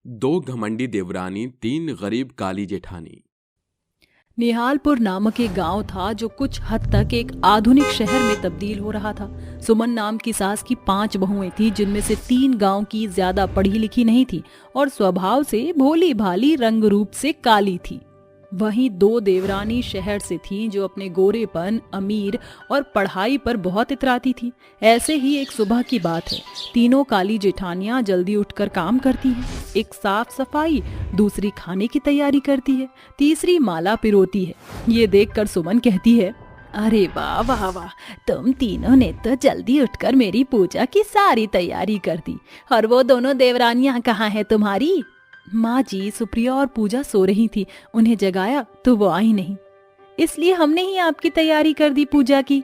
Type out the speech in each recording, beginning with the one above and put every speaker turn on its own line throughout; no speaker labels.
दो घमंडी देवरानी, तीन गरीब काली जेठानी।
निहालपुर नामक एक गांव था जो कुछ हद तक एक आधुनिक शहर में तब्दील हो रहा था। सुमन नाम की सास की 5 बहुएं थी, जिनमें से 3 गांव की ज्यादा पढ़ी लिखी नहीं थी और स्वभाव से भोली भाली, रंग रूप से काली थी। वहीं 2 देवरानी शहर से थीं, जो अपने गोरेपन, अमीर और पढ़ाई पर बहुत इतराती थी। ऐसे ही एक सुबह की बात है। तीनों काली जेठानियां जल्दी उठकर काम करती हैं। एक साफ सफाई, दूसरी खाने की तैयारी करती है, तीसरी माला पिरोती है। ये देखकर सुमन कहती है, अरे वाह वाह वाह, तुम तीनों ने तो जल्दी उठकर मेरी पूजा की सारी तैयारी कर दी। और वो दोनों देवरानियां कहाँ हैं तुम्हारी? माँ जी, सुप्रिया और पूजा सो रही थी, उन्हें जगाया तो वो आई नहीं, इसलिए हमने ही आपकी तैयारी कर दी पूजा की।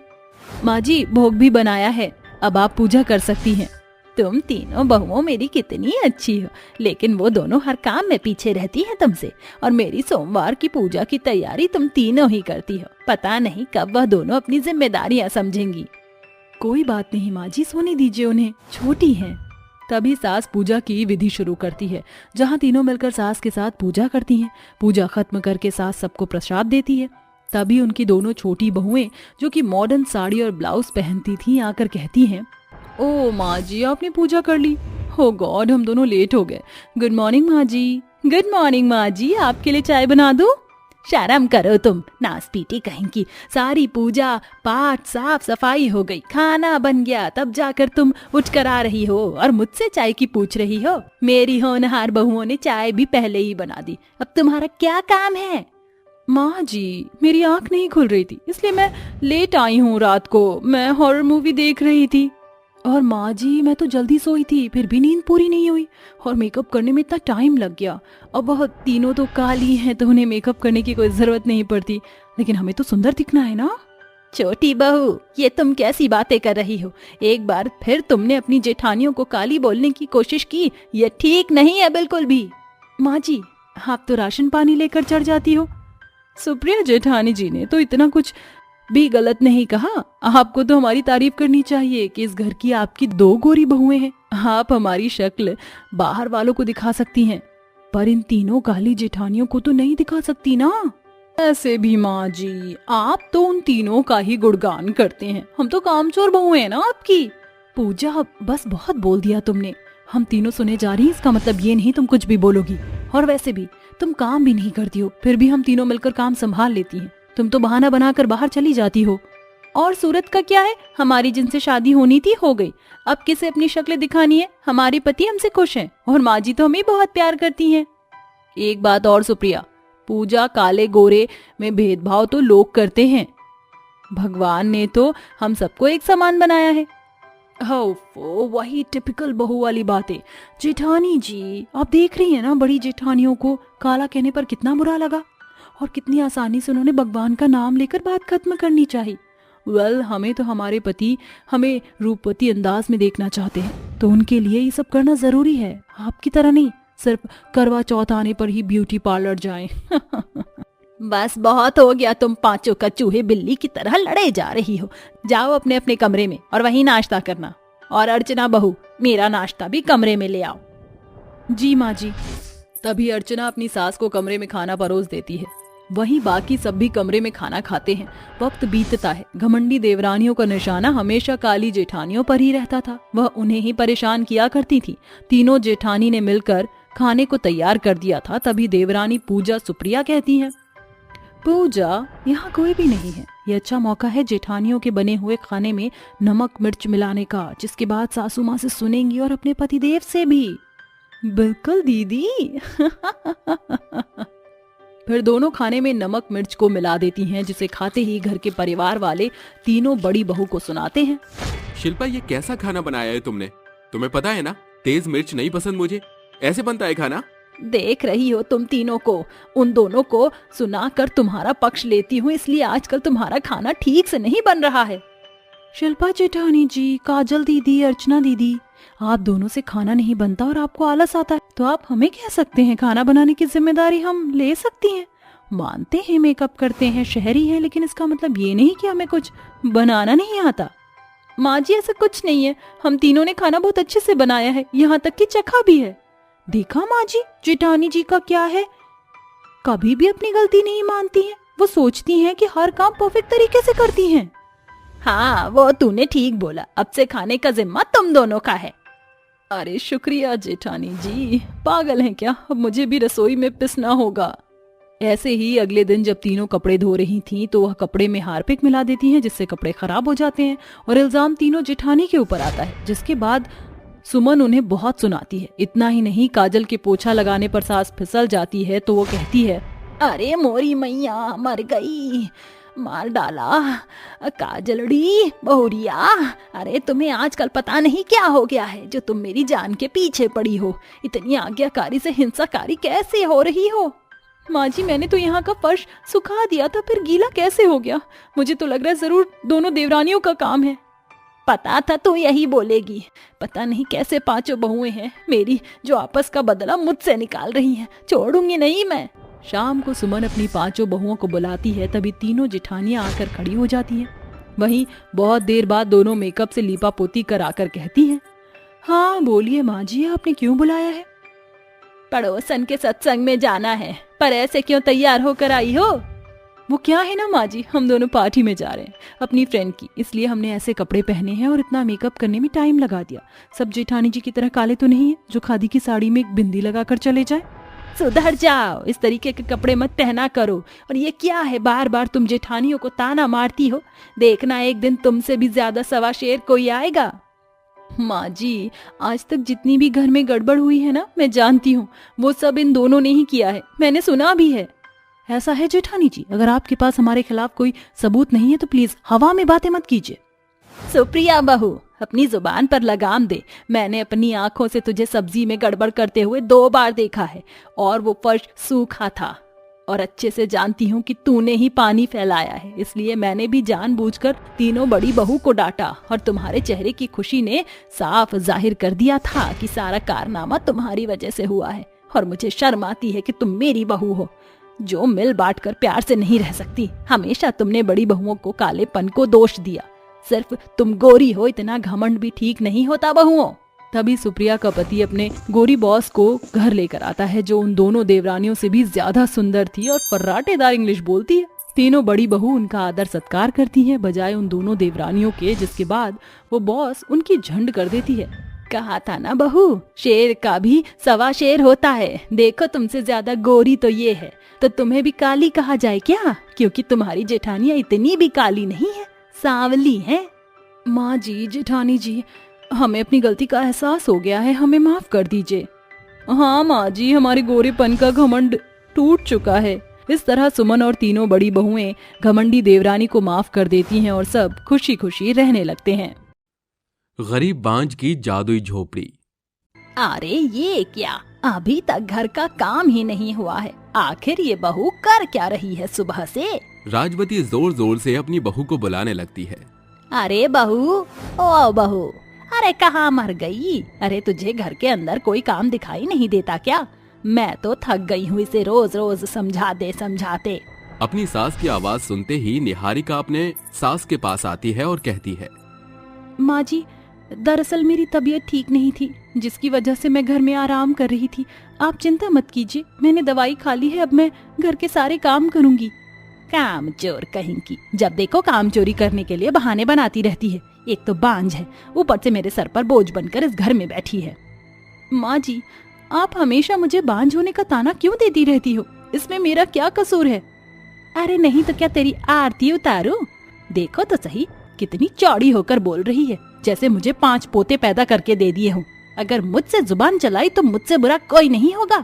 माँ जी, भोग भी बनाया है, अब आप पूजा कर सकती हैं। तुम तीनों बहुओं मेरी कितनी अच्छी हो, लेकिन वो दोनों हर काम में पीछे रहती हैं तुमसे, और मेरी सोमवार की पूजा की तैयारी तुम तीनों ही करती हो। पता नहीं कब वह दोनों अपनी जिम्मेदारियां समझेंगी। कोई बात नहीं माँ जी, सोने दीजिए उन्हें, छोटी हैं। तभी सास पूजा की विधि शुरू करती है, जहाँ तीनों मिलकर सास के साथ पूजा करती हैं। पूजा खत्म करके सास सबको प्रसाद देती है। तभी उनकी दोनों छोटी बहुएं, जो कि मॉडर्न साड़ी और ब्लाउज पहनती थीं, आकर कहती हैं, ओ माँ जी, आपने पूजा कर ली? हो गॉड, हम दोनों लेट हो गए। गुड मॉर्निंग माँ जी। गुड मॉर्निंग माँ जी, आपके लिए चाय बना दूं? शर्म करो तुम, नास पीटी कहेंगी। सारी पूजा पाठ साफ सफाई हो गई, खाना बन गया, तब जाकर तुम उठकर आ रही हो और मुझसे चाय की पूछ रही हो। मेरी होनहार बहुओं ने चाय भी पहले ही बना दी, अब तुम्हारा क्या काम है? माँ जी, मेरी आंख नहीं खुल रही थी, इसलिए मैं लेट आई हूँ। रात को मैं हॉरर मूवी देख रही थी। और माँ जी, मैं तो जल्दी सोई थी, फिर भी नींद पूरी नहीं हुई और मेकअप करने में इतना टाइम लग गया। अब वह तीनों तो काली हैं, तो उन्हें मेकअप करने की कोई जरूरत नहीं पड़ती, लेकिन हमें तो सुंदर दिखना है ना। छोटी बहू, ये तुम कैसी बातें कर रही हो? एक बार फिर तुमने अपनी जेठानियों को काली बोलने की कोशिश की, ये ठीक नहीं है बिल्कुल भी। माँ जी, आप तो राशन पानी लेकर चढ़ जाती हो। सुप्रिया जेठानी जी ने तो इतना कुछ भी गलत नहीं कहा। आपको तो हमारी तारीफ करनी चाहिए कि इस घर की आपकी 2 गोरी बहुएं हैं। आप हमारी शक्ल बाहर वालों को दिखा सकती हैं, पर इन तीनों काली जेठानियों को तो नहीं दिखा सकती ना। ऐसे भी माँ जी, आप तो उन तीनों का ही गुणगान करते हैं, हम तो कामचोर बहुएं हैं ना आपकी। पूजा, बस बहुत बोल दिया तुमने। हम तीनों सुने जा रही हैं, इसका मतलब ये नहीं तुम कुछ भी बोलोगी। और वैसे भी तुम काम भी नहीं करती हो, फिर भी हम तीनों मिलकर काम संभाल लेती हैं। तुम तो बहाना बनाकर बाहर चली जाती हो। और सूरत का क्या है, हमारी जिनसे शादी होनी थी हो गई, अब किसे अपनी शक्ल दिखानी है? हमारे पति हमसे खुश हैं और माँ जी तो हमें बहुत प्यार करती हैं। एक बात और सुप्रिया, पूजा काले गोरे में भेदभाव तो लोग करते हैं, भगवान ने तो हम सबको एक समान बनाया है। हो, वही टिपिकल बहू वाली बातें। जेठानी जी, आप देख रही हैं ना, बड़ी जेठानियों को काला कहने पर कितना बुरा लगा, और कितनी आसानी से उन्होंने भगवान का नाम लेकर बात खत्म करनी चाहिए। हमें तो हमारे पति हमें रूपवती अंदाज में देखना चाहते हैं, तो उनके लिए ये सब करना जरूरी है। आपकी तरह नहीं, सिर्फ करवा चौथ आने पर ही ब्यूटी पार्लर जाएं। बस बहुत हो गया, तुम पांचों का चूहे बिल्ली की तरह लड़े जा रही हो। जाओ अपने अपने कमरे में और वहीं नाश्ता करना। और अर्चना बहू, मेरा नाश्ता भी कमरे में ले आओ। जी माँ जी। तभी अर्चना अपनी सास को कमरे में खाना परोस देती है। वहीं बाकी सब भी कमरे में खाना खाते हैं। वक्त बीतता है। घमंडी देवरानियों का निशाना हमेशा काली जेठानियों पर ही रहता था। वह उन्हें ही परेशान किया करती थी। तीनों जेठानी ने मिलकर खाने को तैयार कर दिया था। तभी देवरानी पूजा सुप्रिया कहती हैं, पूजा, यहाँ कोई भी नहीं है, ये अच्छा मौका है जेठानियों के बने हुए खाने में नमक मिर्च मिलाने का, जिसके बाद सासू माँ से सुनेंगी और अपने पतिदेव से भी। बिल्कुल दीदी। फिर दोनों खाने में नमक मिर्च को मिला देती हैं, जिसे खाते ही घर के परिवार वाले तीनों बड़ी बहू को सुनाते हैं।
शिल्पा, ये कैसा खाना बनाया है तुमने? तुम्हें पता है ना, तेज मिर्च नहीं पसंद मुझे। ऐसे बनता है खाना?
देख रही हो तुम तीनों को, उन दोनों को सुनाकर तुम्हारा पक्ष लेती हूँ, इसलिए आजकल तुम्हारा खाना ठीक से नहीं बन रहा है। शिल्पा जेठानी जी, काजल दीदी, अर्चना दीदी, आप दोनों से खाना नहीं बनता और आपको आलस आता है, तो आप हमें कह सकते हैं, खाना बनाने की जिम्मेदारी हम ले सकती हैं। मानते हैं मेकअप करते हैं, शहरी हैं, लेकिन इसका मतलब ये नहीं कि हमें कुछ बनाना नहीं आता। माँ जी, ऐसा कुछ नहीं है, हम तीनों ने खाना बहुत अच्छे से बनाया है, यहाँ तक कि चखा भी है। देखा माँ जी, जेठानी जी का क्या है, कभी भी अपनी गलती नहीं मानती हैं। वो सोचती हैं कि हर काम परफेक्ट तरीके से करती हैं। हाँ, वो तूने ठीक बोला, अब से खाने का जिम्मा तुम दोनों का है। अरे शुक्रिया जेठानी जी, पागल हैं क्या, अब मुझे भी रसोई में पिसना होगा। ऐसे ही अगले दिन जब तीनों कपड़े धो रही थीं तो वह कपड़े में हार्पिक मिला देती हैं, जिससे कपड़े खराब हो जाते हैं और इल्जाम तीनों जेठानी के ऊपर आता है। जिसके बाद सुमन उन्हें बहुत सुनाती है। इतना ही नहीं, काजल के पोछा लगाने पर सास फिसल जाती है तो वो कहती है, अरे मोरी मैया मर गई, मार डाला काजलड़ी बहुरिया। अरे तुम्हें आजकल पता नहीं क्या हो गया है जो तुम मेरी जान के पीछे पड़ी हो। इतनी आज्ञाकारी से हिंसाकारी कैसे हो रही हो। माँ जी, मैंने तो यहाँ का फर्श सुखा दिया था, फिर गीला कैसे हो गया। मुझे तो लग रहा है जरूर दोनों देवरानियों का काम है। पता था तू यही बोलेगी। पता नहीं कैसे पांचों बहुएं हैं मेरी जो आपस का बदला मुझसे निकाल रही हैं। छोड़ूंगी नहीं मैं। शाम को सुमन अपनी पांचों बहुओं को बुलाती है, तभी तीनों जेठानियां आकर खड़ी हो जाती हैं। वहीं बहुत देर बाद दोनों मेकअप से लीपा पोती कर आकर कहती हैं, हाँ बोलिए माँ जी, आपने क्यों बुलाया है। पड़ोसन के सत्संग में जाना है, पर ऐसे क्यों तैयार होकर आई हो। वो क्या है ना माँ जी, हम दोनों पार्टी में जा रहे हैं अपनी फ्रेंड की, इसलिए हमने ऐसे कपड़े पहने हैं और इतना मेकअप करने में टाइम लगा दिया। सब जेठानी जी की तरह काले तो नहीं है जो खादी की साड़ी में एक बिंदी लगाकर चले जाए। सुधर जाओ, इस तरीके के कपड़े मत पहना करो। और ये क्या है, बार बार तुम जेठानियों को ताना मारती हो। देखना एक दिन तुमसे भी ज्यादा सवा शेर कोई आएगा। माँ जी, आज तक जितनी भी घर में गड़बड़ हुई है ना, मैं जानती हूँ वो सब इन दोनों ने ही किया है, मैंने सुना भी है। ऐसा है जेठानी जी, अगर आपके पास हमारे खिलाफ कोई सबूत नहीं है तो प्लीज हवा में बातें मत कीजिए। सुप्रिया बहू, अपनी जुबान पर लगाम दे। मैंने अपनी आंखों से तुझे सब्जी में गड़बड़ करते हुए 2 बार देखा है, और वो फर्श सूखा था। और अच्छे से जानती हूँ कि तूने ही पानी फैलाया है, इसलिए मैंने भी जानबूझकर तीनों बड़ी बहू को डांटा। और तुम्हारे चेहरे की खुशी ने साफ जाहिर कर दिया था कि सारा कारनामा तुम्हारी वजह से हुआ है। और मुझे शर्म आती है कि तुम मेरी बहू हो जो मिल बांट कर प्यार से नहीं रह सकती। हमेशा तुमने बड़ी बहुओं को कालेपन को दोष दिया। सिर्फ तुम गोरी हो, इतना घमंड भी ठीक नहीं होता बहुओं। तभी सुप्रिया का पति अपने गोरी बॉस को घर लेकर आता है, जो उन दोनों देवरानियों से भी ज्यादा सुंदर थी और फर्राटेदार इंग्लिश बोलती है। तीनों बड़ी बहू उनका आदर सत्कार करती हैं बजाय उन दोनों देवरानियों के, जिसके बाद वो बॉस उनकी झंड कर देती है। कहा था ना बहू, शेर का भी सवा शेर होता है। देखो तुमसे ज्यादा गोरी तो ये है, तो तुम्हें भी काली कहा जाए क्या, क्योंकि तुम्हारी जेठानियां इतनी भी काली नहीं है, सांवली है। माँ जी, जेठानी जी, हमें अपनी गलती का एहसास हो गया है, हमें माफ कर दीजिए। हाँ माँ जी, हमारे गोरेपन का घमंड टूट चुका है। इस तरह सुमन और तीनों बड़ी बहुएं घमंडी देवरानी को माफ कर देती हैं और सब खुशी खुशी रहने लगते हैं।
गरीब बांझ की जादुई झोपड़ी।
अरे ये क्या, अभी तक घर का काम ही नहीं हुआ है। आखिर ये बहू कर क्या रही है सुबह से।
राजवती जोर जोर से अपनी बहू को बुलाने लगती है।
अरे बहू, ओ बहू, अरे कहाँ मर गई। अरे तुझे घर के अंदर कोई काम दिखाई नहीं देता क्या। मैं तो थक गई हूँ इसे रोज रोज समझाते समझाते।
अपनी सास की आवाज सुनते ही निहारिका अपने सास के पास आती है और कहती है,
माँ जी, दरअसल मेरी तबीयत ठीक नहीं थी, जिसकी वजह से मैं घर में आराम कर रही थी। आप चिंता मत कीजिए, मैंने दवाई खा ली है, अब मैं घर के सारे काम करूंगी। काम चोर कहीं की, जब देखो काम चोरी करने के लिए बहाने बनाती रहती है। एक तो बांझ है, ऊपर से मेरे सर पर बोझ बनकर इस घर में बैठी है। माँ जी, आप हमेशा मुझे बांझ होने का ताना क्यों देती रहती हो, इसमें मेरा क्या कसूर है। अरे नहीं तो क्या तेरी आरती उतारूं। देखो तो सही, कितनी चौड़ी होकर बोल रही है, जैसे मुझे 5 पोते पैदा करके दे दिए हों। अगर मुझसे जुबान चलाई तो मुझसे बुरा कोई नहीं होगा।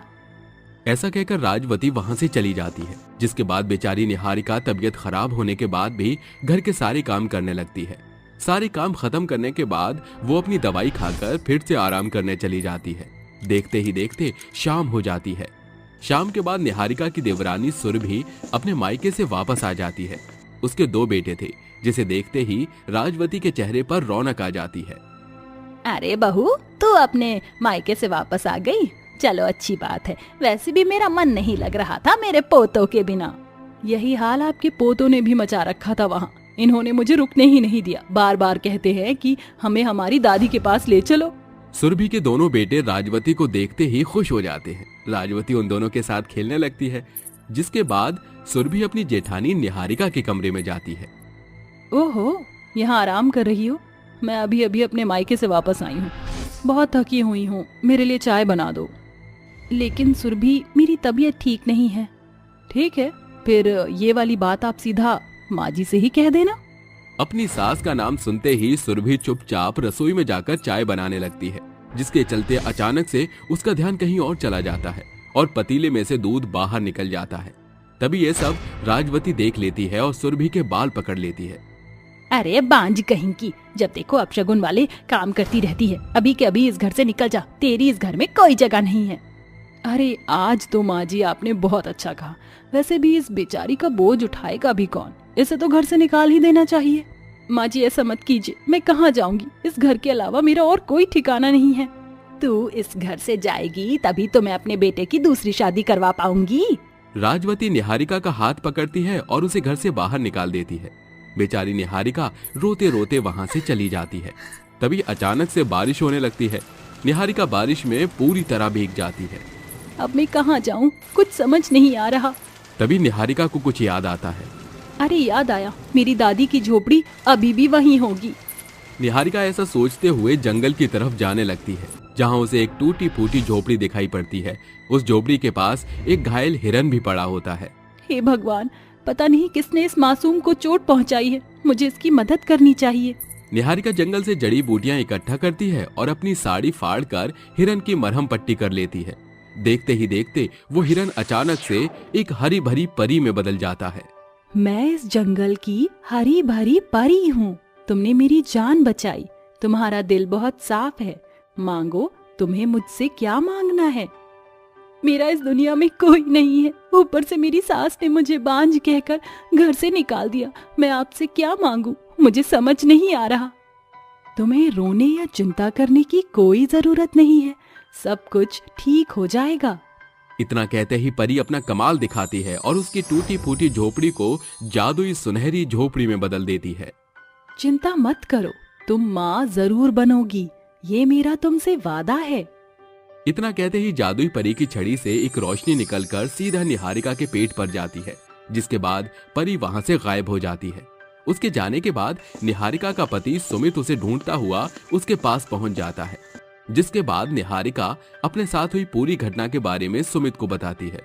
ऐसा कहकर राजवती वहां से चली जाती है, जिसके बाद बेचारी निहारिका तबीयत खराब होने के बाद भी घर के सारे काम करने लगती है। सारे काम खत्म करने के बाद वो अपनी दवाई खाकर फिर से आराम करने चली जाती है। देखते ही देखते शाम हो जाती है। शाम के बाद निहारिका की देवरानी सुरभि अपने मायके से वापस आ जाती है। उसके 2 बेटे थे, जिसे देखते ही राजवती के चेहरे पर रौनक आ जाती है।
अरे बहू, तू अपने मायके से वापस आ गई, चलो अच्छी बात है। वैसे भी मेरा मन नहीं लग रहा था मेरे पोतों के बिना। यही हाल आपके पोतों ने भी मचा रखा था वहाँ। इन्होंने मुझे रुकने ही नहीं दिया, बार बार कहते हैं कि हमें हमारी दादी के पास ले चलो।
सुरभि के दोनों बेटे राजवती को देखते ही खुश हो जाते हैं। राजवती उन दोनों के साथ खेलने लगती है, जिसके बाद सुरभि अपनी जेठानी निहारिका के कमरे में जाती है।
ओहो, यहाँ आराम कर रही हो? मैं अभी अभी अपने मायके से वापस आई हूँ, बहुत थकी हुई हूँ, मेरे लिए चाय बना दो। लेकिन सुरभि, मेरी तबीयत ठीक नहीं है। ठीक है, फिर ये वाली बात आप सीधा माँ जी से ही कह देना।
अपनी सास का नाम सुनते ही सुरभि चुपचाप रसोई में जाकर चाय बनाने लगती है, जिसके चलते अचानक से उसका ध्यान कहीं और चला जाता है और पतीले में से दूध बाहर निकल जाता है। तभी ये सब राजवती देख लेती है और सुरभि के बाल पकड़ लेती है।
अरे बांझ कहीं की, जब देखो अपशगुन वाले काम करती रहती है। अभी के अभी इस घर से निकल जा, तेरी इस घर में कोई जगह नहीं है। अरे आज तो माँ जी आपने बहुत अच्छा कहा। वैसे भी इस बेचारी का बोझ उठाएगा भी कौन? इसे तो घर से निकाल ही देना चाहिए। माँ जी ऐसा मत कीजिए, मैं कहाँ जाऊंगी? इस घर के अलावा मेरा और कोई ठिकाना नहीं है। तू इस घर से जाएगी तभी तो मैं अपने बेटे की दूसरी शादी करवा पाऊंगी।
राजवती निहारिका का हाथ पकड़ती है और उसे घर से बाहर निकाल देती है। बेचारी निहारिका रोते रोते वहां से चली जाती है। तभी अचानक से बारिश होने लगती है। निहारिका बारिश में पूरी तरह भीग जाती है।
अब मैं कहाँ जाऊँ, कुछ समझ नहीं आ रहा।
तभी निहारिका को कुछ याद आता है।
अरे याद आया, मेरी दादी की झोपड़ी अभी भी वहीं होगी।
निहारिका ऐसा सोचते हुए जंगल की तरफ जाने लगती है, जहाँ उसे एक टूटी फूटी झोपड़ी दिखाई पड़ती है। उस झोपड़ी के पास एक घायल हिरन भी पड़ा होता है।
हे भगवान, पता नहीं किसने इस मासूम को चोट पहुंचाई है, मुझे इसकी मदद करनी चाहिए।
निहारिका जंगल से जड़ी बूटियां इकट्ठा करती है और अपनी साड़ी फाड़कर हिरन की मरहम पट्टी कर लेती है। देखते ही देखते वो हिरन अचानक से एक हरी भरी परी में बदल जाता है।
मैं इस जंगल की हरी भरी परी हूँ। तुमने मेरी जान बचाई। तुम्हारा दिल बहुत साफ है। मांगो, तुम्हें मुझसे क्या मांगना है? मेरा इस दुनिया में कोई नहीं है। ऊपर से मेरी सास ने मुझे बांझ कहकर घर से निकाल दिया। मैं आपसे क्या मांगू, मुझे समझ नहीं आ रहा। तुम्हें रोने या चिंता करने की कोई जरूरत नहीं है, सब कुछ ठीक हो जाएगा।
इतना कहते ही परी अपना कमाल दिखाती है और उसकी टूटी फूटी झोपड़ी को जादुई सुनहरी झोपड़ी में बदल देती है।
चिंता मत करो, तुम माँ जरूर बनोगी, ये मेरा तुमसे वादा है।
इतना कहते ही जादुई परी की छड़ी से एक रोशनी निकलकर सीधा निहारिका के पेट पर जाती है, जिसके बाद परी वहां से गायब हो जाती है। उसके जाने के बाद निहारिका का पति सुमित उसे ढूंढता हुआ उसके पास पहुंच जाता है, जिसके बाद निहारिका अपने साथ हुई पूरी घटना के बारे में सुमित को बताती है।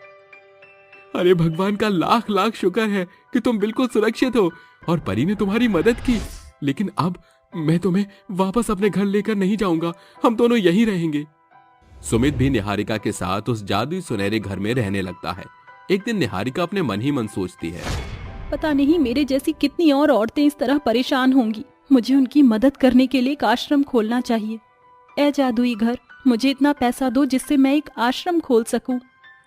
अरे भगवान का लाख लाख शुक्र है कि तुम बिल्कुल सुरक्षित हो और परी ने तुम्हारी मदद की। लेकिन अब मैं तुम्हें वापस अपने घर लेकर नहीं जाऊंगा, हम दोनों यहीं रहेंगे। सुमित भी निहारिका के साथ उस जादुई सुनहरे घर में रहने लगता है। एक दिन निहारिका अपने मन ही मन सोचती है,
पता नहीं मेरे जैसी कितनी और औरतें इस तरह परेशान होंगी। मुझे उनकी मदद करने के लिए एक आश्रम खोलना चाहिए। ए जादुई घर, मुझे इतना पैसा दो जिससे मैं एक आश्रम खोल सकूं।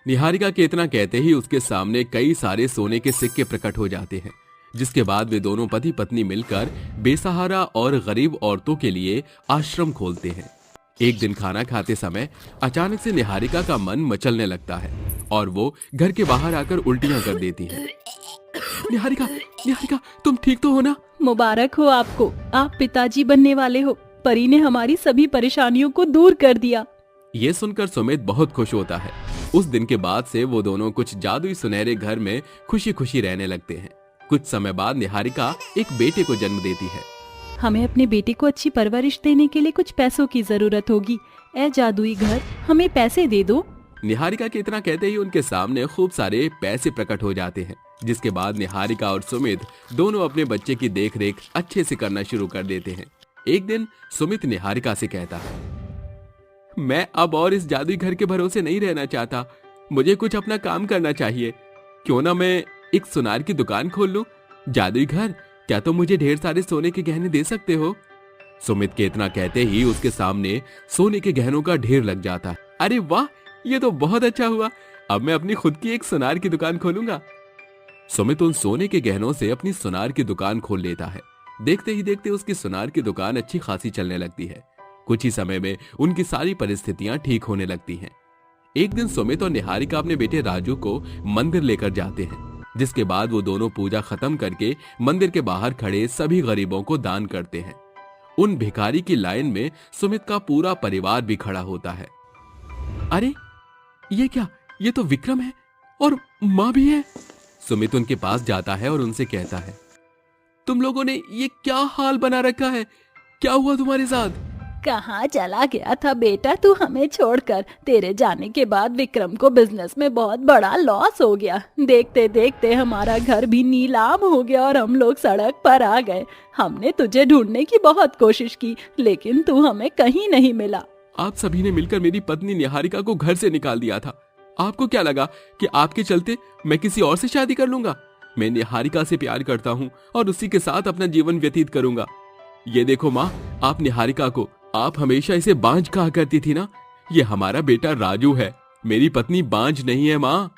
निहारिका के इतना कहते ही उसके सामने कई सारे सोने के सिक्के प्रकट हो जाते हैं, जिसके बाद वे दोनों पति पत्नी मिलकर बेसहारा और गरीब औरतों के लिए आश्रम खोलते हैं। एक दिन खाना खाते समय अचानक से निहारिका का मन मचलने लगता है और वो घर के बाहर आकर उल्टियां कर देती है। निहारिका, निहारिका, तुम ठीक तो हो ना?
मुबारक हो आपको, आप पिताजी बनने वाले हो। परी ने हमारी सभी परेशानियों को दूर कर दिया।
ये सुनकर सुमित बहुत खुश होता है। उस दिन के बाद से वो दोनों कुछ जादुई सुनहरे घर में खुशी खुशी रहने लगते हैं। कुछ समय बाद निहारिका एक बेटे को जन्म देती है।
हमें अपने बेटे को अच्छी परवरिश देने के लिए कुछ पैसों की जरूरत होगी। ए जादुई घर, हमें पैसे दे दो।
निहारिका के इतना कहते ही उनके सामने खूब सारे पैसे प्रकट हो जाते हैं, जिसके बाद निहारिका और सुमित दोनों अपने बच्चे की देखरेख अच्छे से करना शुरू कर देते हैं। एक दिन सुमित निहारिका से कहता है, मैं अब और इस जादुई घर के भरोसे नहीं रहना चाहता, मुझे कुछ अपना काम करना चाहिए। क्यों ना मैं एक सुनार की दुकान खोल लूं? जादुई घर, क्या तुम मुझे ढेर सारे सोने के गहने दे सकते हो? सुमित के इतना कहते ही उसके सामने सोने के गहनों का ढेर लग जाता है। अरे वाह, ये तो बहुत अच्छा हुआ, अब मैं अपनी खुद की एक सुनार की दुकान खोलूंगा। सुमित उन सोने के गहनों से अपनी सुनार की दुकान खोल लेता है। देखते ही देखते उसकी सुनार की दुकान अच्छी खासी चलने लगती है। कुछ ही समय में उनकी सारी परिस्थितियां ठीक होने लगती हैं। एक दिन सुमित और निहारिका अपने बेटे राजू को मंदिर लेकर जाते हैं, जिसके बाद वो दोनों पूजा खत्म करके मंदिर के बाहर खड़े सभी गरीबों को दान करते हैं उन भिखारी की लाइन में सुमित का पूरा परिवार भी खड़ा होता है। अरे ये क्या, ये तो विक्रम है और माँ भी है। सुमित उनके पास जाता है और उनसे कहता है, तुम लोगों ने ये क्या हाल बना रखा है, क्या हुआ तुम्हारे साथ?
कहाँ चला गया था बेटा तू हमें छोड़कर? तेरे जाने के बाद विक्रम को बिजनेस में बहुत बड़ा लॉस हो गया। देखते देखते हमारा घर भी नीलाम हो गया और हम लोग सड़क पर आ गए। हमने तुझे ढूंढने की बहुत कोशिश की, लेकिन तू हमें कहीं नहीं मिला।
आप सभी ने मिलकर मेरी पत्नी निहारिका को घर से निकाल दिया था। आपको क्या लगा कि आपके चलते मैं किसी और से शादी कर लूंगा? मैं निहारिका से प्यार करता हूँ और उसी के साथ अपना जीवन व्यतीत करूंगा। ये देखो माँ, आप निहारिका को, आप हमेशा इसे बांझ कहा करती थी ना। ये हमारा बेटा राजू है, मेरी पत्नी बांझ नहीं है माँ।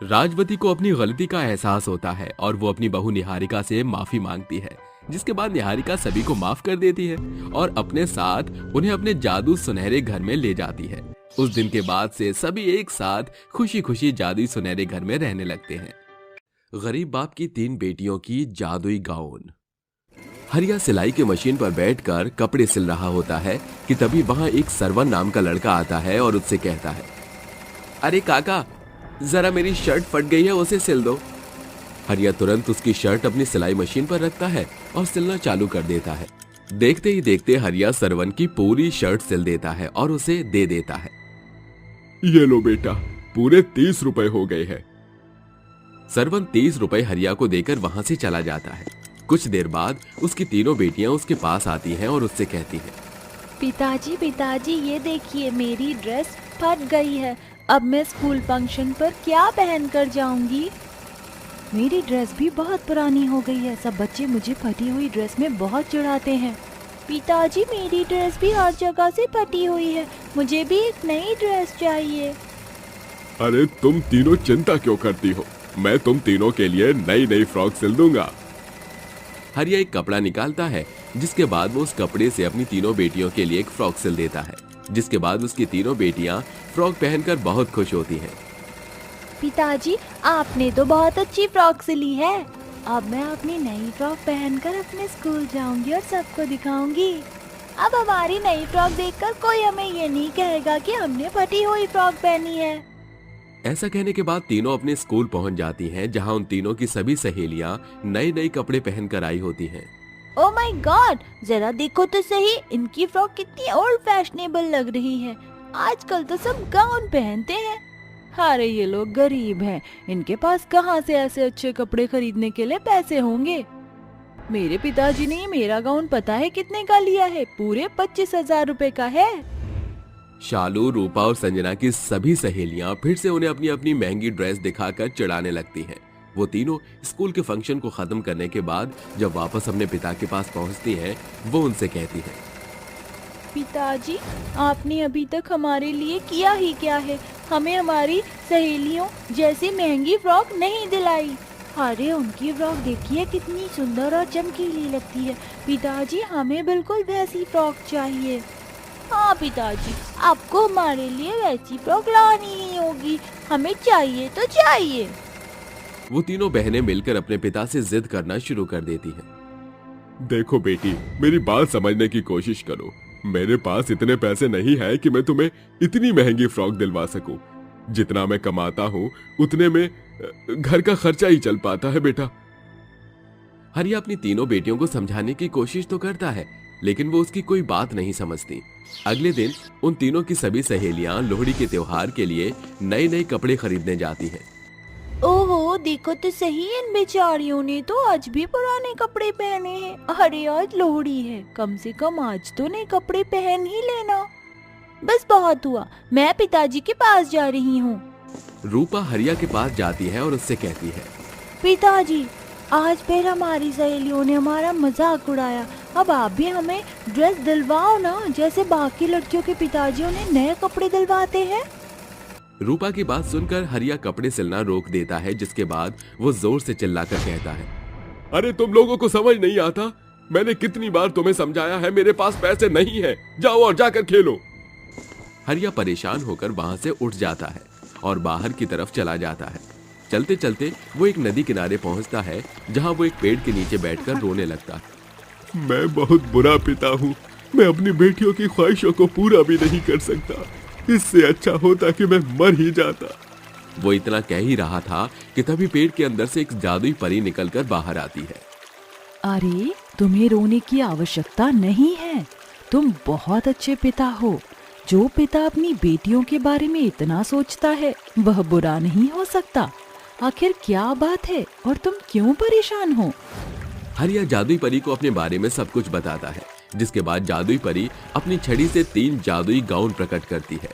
राजवती को अपनी गलती का एहसास होता है और वो अपनी बहू निहारिका से माफी मांगती है, जिसके बाद निहारिका सभी को माफ कर देती है और अपने साथ उन्हें अपने जादू सुनहरे घर में ले जाती है। उस दिन के बाद से सभी एक साथ खुशी खुशी जादुई सुनहरे घर में रहने लगते हैं। गरीब बाप की 3 बेटियों की जादुई गाउन। हरिया सिलाई की मशीन पर बैठकर कपड़े सिल रहा होता है कि तभी वहां एक सरवन नाम का लड़का आता है और उससे कहता है, अरे काका, जरा मेरी शर्ट फट गई है, उसे सिल दो। हरिया तुरंत उसकी शर्ट अपनी सिलाई मशीन पर रखता है और सिलना चालू कर देता है। देखते ही देखते हरिया सरवन की पूरी शर्ट सिल देता है और उसे दे देता है। ये लो बेटा, पूरे 30 रुपए हो गए हैं। सरवन 30 रुपए हरिया को देकर वहां से चला जाता है। कुछ देर बाद उसकी तीनों बेटियां उसके पास आती हैं और उससे कहती हैं,
पिताजी पिताजी ये देखिए मेरी ड्रेस फट गई है। अब मैं स्कूल फंक्शन पर क्या पहनकर जाऊंगी? मेरी ड्रेस भी बहुत पुरानी हो गई है। सब बच्चे मुझे फटी हुई ड्रेस में बहुत चिढ़ाते हैं। पिताजी मेरी ड्रेस भी हर जगह से फटी हुई है, मुझे भी एक नई ड्रेस चाहिए।
अरे तुम तीनों चिंता क्यों करती हो, मैं तुम तीनों के लिए नई नई फ्रॉक सिल दूंगा। हरिया एक कपड़ा निकालता है, जिसके बाद वो उस कपड़े से अपनी तीनों बेटियों के लिए एक फ्रॉक सिल देता है, जिसके बाद उसकी तीनों बेटियां फ्रॉक पहनकर बहुत खुश होती हैं।
पिताजी आपने तो बहुत अच्छी फ्रॉक सिली है। अब मैं अपनी नई फ्रॉक पहनकर अपने स्कूल जाऊंगी और सबको दिखाऊंगी। अब हमारी नई फ्रॉक देखकर कोई हमें ये नहीं कहेगा कि हमने फटी हुई फ्रॉक पहनी है।
ऐसा कहने के बाद तीनों अपने स्कूल पहुंच जाती हैं, जहां उन तीनों की सभी सहेलियां नए नए कपड़े पहनकर आई होती हैं।
ओह माय गॉड, जरा देखो तो सही, इनकी फ्रॉक कितनी ओल्ड फैशनेबल लग रही है। आजकल तो सब गाउन पहनते हैं। अरे ये लोग गरीब हैं, इनके पास कहाँ से ऐसे अच्छे कपड़े खरीदने के लिए पैसे होंगे। मेरे पिताजी ने मेरा गाउन पता है कितने का लिया है? पूरे 25,000 रुपए का है।
शालू, रूपा और संजना की सभी सहेलियां फिर से उन्हें अपनी अपनी महंगी ड्रेस दिखाकर चिढ़ाने लगती हैं। वो तीनों स्कूल के फंक्शन को खत्म करने के बाद जब वापस अपने पिता के पास पहुंचती हैं, वो उनसे कहती है,
पिताजी आपने अभी तक हमारे लिए किया ही क्या है? हमें हमारी सहेलियों जैसी महंगी फ्रॉक नहीं दिलाई। अरे उनकी फ्रॉक देखिए कितनी सुंदर और चमकीली लगती है। पिताजी हमें बिल्कुल वैसी फ्रॉक चाहिए। हाँ पिताजी, आपको हमारे लिए वैसी फ्रॉक लानी ही होगी, हमें चाहिए तो चाहिए।
वो तीनों बहनें मिलकर अपने पिता से जिद करना शुरू कर देती हैं। देखो बेटी, मेरी बात समझने की कोशिश करो। मेरे पास इतने पैसे नहीं है कि मैं तुम्हें इतनी महंगी फ्रॉक दिलवा सकूं। जितना मैं कमाता हूँ उतने में घर का खर्चा ही चल पाता है बेटा। हरिया अपनी तीनों बेटियों को समझाने की कोशिश तो करता है, लेकिन वो उसकी कोई बात नहीं समझती। अगले दिन उन तीनों की सभी सहेलियां लोहड़ी के त्योहार के लिए नए नए कपड़े खरीदने जाती हैं।
ओहो देखो तो सही, इन बेचारियों ने तो आज भी पुराने कपड़े पहने हैं। अरे आज लोहड़ी है, कम से कम आज तो नए कपड़े पहन ही लेना। बस बहुत हुआ, मैं पिताजी के पास जा रही हूँ।
रूपा हरिया के पास जाती है और उससे कहती है,
पिताजी आज फिर हमारी सहेलियों ने हमारा मजाक उड़ाया। अब आप भी हमें ड्रेस दिलवाओ ना, जैसे बाकी लड़कियों के पिताजी उन्हें नए कपड़े दिलवाते हैं।
रूपा की बात सुनकर हरिया कपड़े सिलना रोक देता है, जिसके बाद वो जोर से चिल्लाकर कहता है, अरे तुम लोगों को समझ नहीं आता? मैंने कितनी बार तुम्हें समझाया है, मेरे पास पैसे नहीं है, जाओ और जाकर खेलो। हरिया परेशान होकर वहां से उठ जाता है और बाहर की तरफ चला जाता है। चलते चलते वो एक नदी किनारे पहुंचता है, जहां वो एक पेड़ के नीचे बैठकर रोने लगता है।
मैं बहुत बुरा पिता हूँ। मैं अपनी बेटियों की ख्वाहिशों को पूरा भी नहीं कर सकता। इससे अच्छा होता कि मैं मर ही जाता।
वो इतना कह ही रहा था कि तभी पेड़ के अंदर से एक जादुई परी निकलकर बाहर आती है।
अरे, तुम्हें रोने की आवश्यकता नहीं है। तुम बहुत अच्छे पिता हो। जो पिता अपनी बेटियों के बारे में इतना सोचता है वह बुरा नहीं हो सकता। आखिर क्या बात है और तुम क्यों परेशान हो?
हरिया जादुई परी को अपने बारे में सब कुछ बताता है, जिसके बाद जादुई परी अपनी छड़ी से 3 जादुई गाउन प्रकट करती है।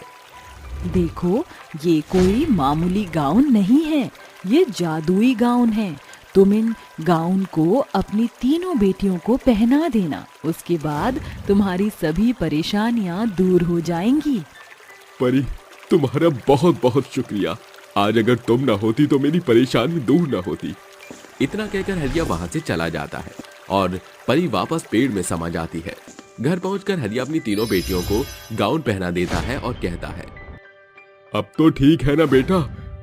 देखो, ये कोई मामूली गाउन नहीं है, ये जादुई गाउन है। तुम इन गाउन को अपनी तीनों बेटियों को पहना देना। उसके बाद तुम्हारी सभी परेशानियां दूर हो जाएंगी।
परी, तुम्हारा बहुत बहुत शुक्रिया। आज अगर तुम ना होती तो मेरी परेशानी दूर ना होती।
इतना कहकर हरिया वहां से चला जाता है और परी वापस पेड़ में समा जाती है। घर पहुंचकर हरिया अपनी तीनों बेटियों को गाउन पहना देता है और कहता है,
अब तो ठीक है ना बेटा,